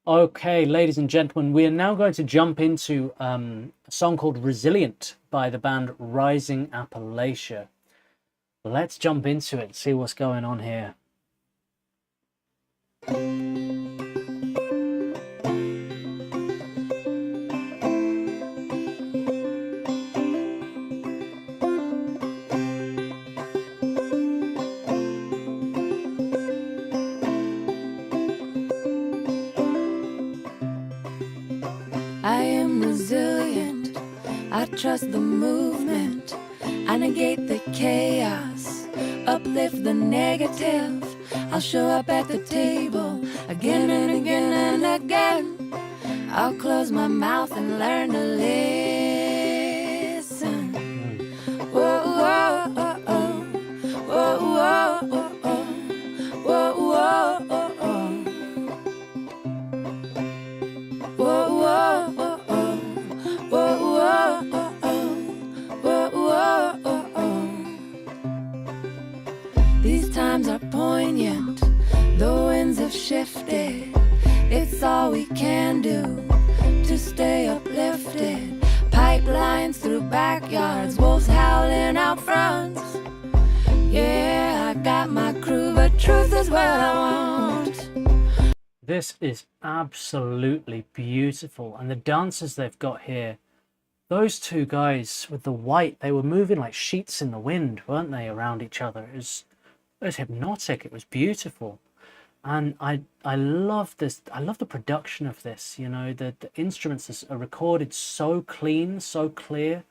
Okay, ladies and gentlemen, we are now going to jump into a song called Resilient by the band Rising Appalachia. Let's jump into it and see what's going on here. I am resilient, I trust the movement, I negate the chaos, uplift the negative. I'll show up at the table again and again and again. I'll close my mouth and learn to listen. Whoa, whoa, oh, oh. Whoa, whoa, oh, oh. Whoa, whoa, oh, oh. Whoa, whoa, oh, oh. Whoa, whoa, oh, oh. Whoa, whoa, oh, oh. These times are poignant, the winds have shifted. It's all we can do to stay uplifted. Pipelines through backyards, wolves howling out fronts. Yeah, I got my crew, but truth is what I want. This is absolutely beautiful, and the dancers they've got here, those two guys with the white, they were moving like sheets in the wind, weren't they, around each other? It was hypnotic, it was beautiful. And I love this. I love the production of this. You know, the instruments are recorded so clean, so clear.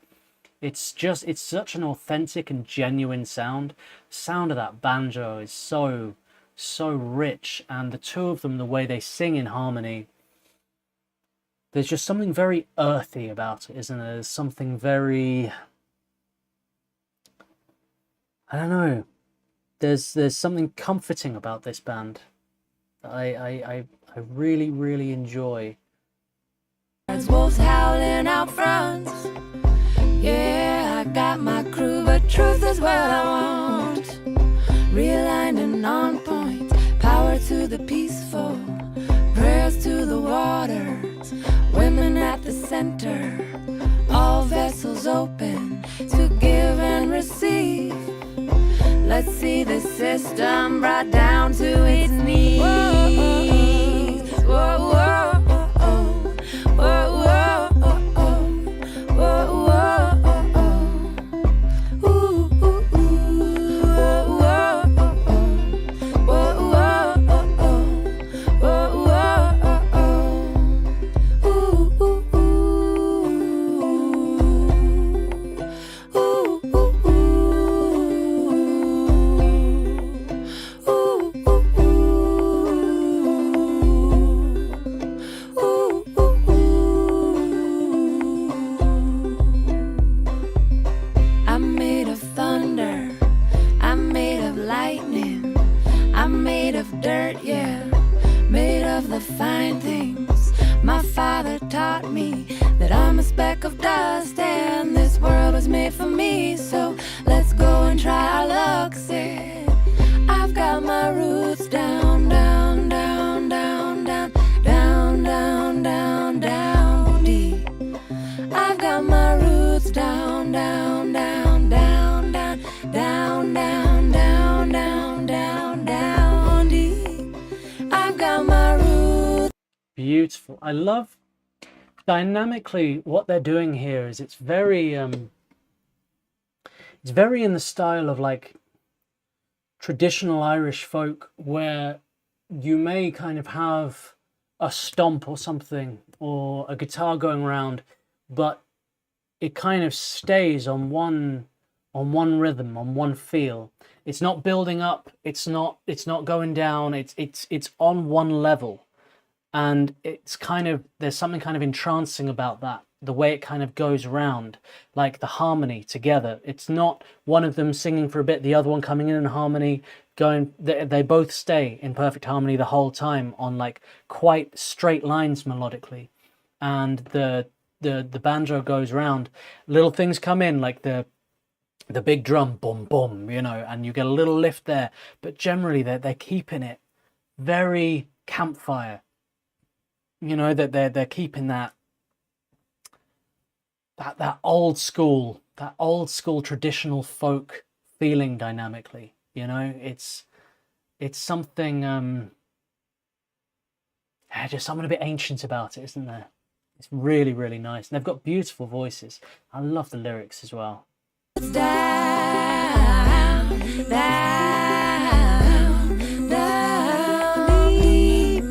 It's such an authentic and genuine sound. Sound of that banjo is so rich, and the two of them, the way they sing in harmony, there's just something very earthy about it, isn't there? There's something very, I don't know. There's something comforting about this band. I really enjoy. Wolves howling out fronts. Yeah, I got my crew, but truth is what I want. Realigned and on point, power to the peaceful, prayers to the waters, women at the center, all vessels open to give and receive. Let's see the system brought down to its knees. Whoa, whoa, oh, oh. Whoa, whoa, oh, oh. Whoa, whoa, oh, oh. Ooh, ooh, ooh. Whoa, whoa, oh, oh. Whoa, whoa, oh, oh. Whoa, whoa, oh, oh. Ooh, ooh, ooh. Ooh, ooh, ooh. I'm made of thunder, I'm made of lightning, I'm made of dirt, yeah, made of the fine things. My father taught me that I'm a speck of dust, and this world was made for me, so let's go and try our luck, said. I've got my roots down, down, down, down, down, down, down, down, down deep. I've got my roots down, down, down, down, down, down, down, down, down, down, down deep. I've got my roots. Beautiful. I love dynamically what they're doing here. Is it's very in the style of like traditional Irish folk, where you may kind of have a stomp or something, or a guitar going around, but it kind of stays on one rhythm, on one feel. It's not building up, it's not going down, it's on one level. And it's kind of, there's something kind of entrancing about that, the way it kind of goes around, like the harmony together. It's not one of them singing for a bit, the other one coming in harmony, going, they both stay in perfect harmony the whole time on like quite straight lines melodically. And the banjo goes around, little things come in like the big drum, boom boom, you know, and you get a little lift there, but generally they're keeping it very campfire. you know, that they're keeping that old school, traditional folk feeling dynamically. You know, it's something just something a bit ancient about it, isn't there? It's really, really nice. And they've got beautiful voices. I love the lyrics as well. Down, down, down deep.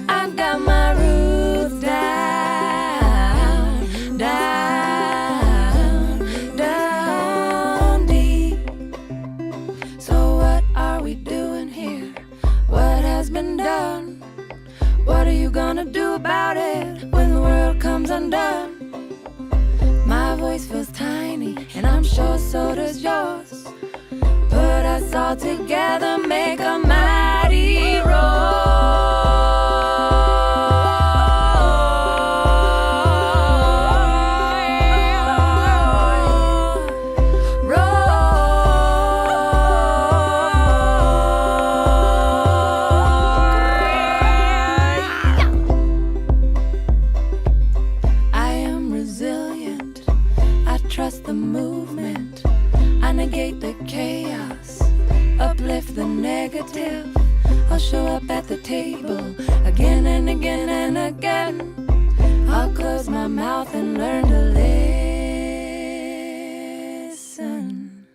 I've got my roots down, down, down deep. So what are we doing here? What has been done? What are you gonna do about it when the world comes undone? My voice feels tiny, and I'm sure so does yours. Put us all together, make a mighty trust the movement. I negate the chaos, uplift the negative. I'll show up at the table again and again and again. I'll close my mouth and learn to listen.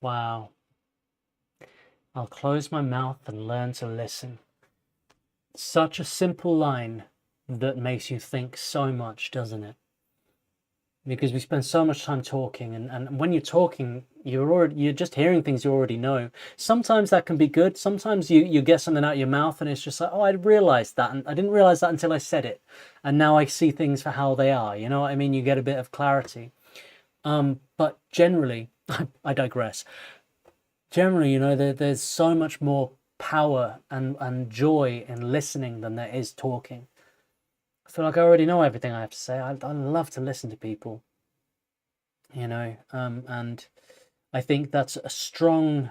Wow. I'll close my mouth and learn to listen. Such a simple line that makes you think so much, doesn't it? Because we spend so much time talking, and when you're talking, you're just hearing things you already know. Sometimes that can be good. Sometimes you get something out of your mouth and it's just like, oh, I realized that, and I didn't realize that until I said it, and now I see things for how they are. You know what I mean? You get a bit of clarity. But generally, I digress. Generally, you know, there's so much more power and joy in listening than there is talking. I feel like I already know everything I have to say. I love to listen to people, you know, and I think that's a strong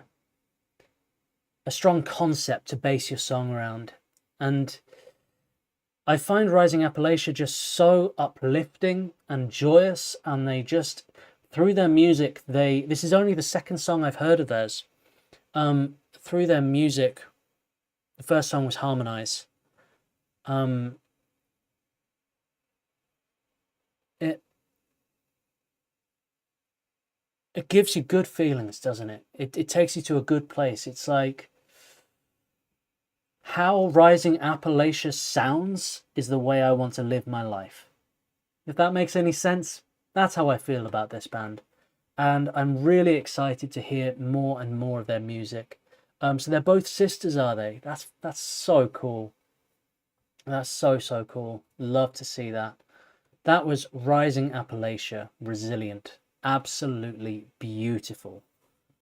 concept to base your song around. And I find Rising Appalachia just so uplifting and joyous, and they just, through their music, this is only the second song I've heard of theirs. Through their music, the first song was Harmonize. It gives you good feelings, doesn't it? It takes you to a good place. It's like how Rising Appalachia sounds is the way I want to live my life. If that makes any sense, that's how I feel about this band. And I'm really excited to hear more and more of their music. So they're both sisters, are they? That's so cool. That's so cool. Love to see that. That was Rising Appalachia, Resilient. Absolutely beautiful.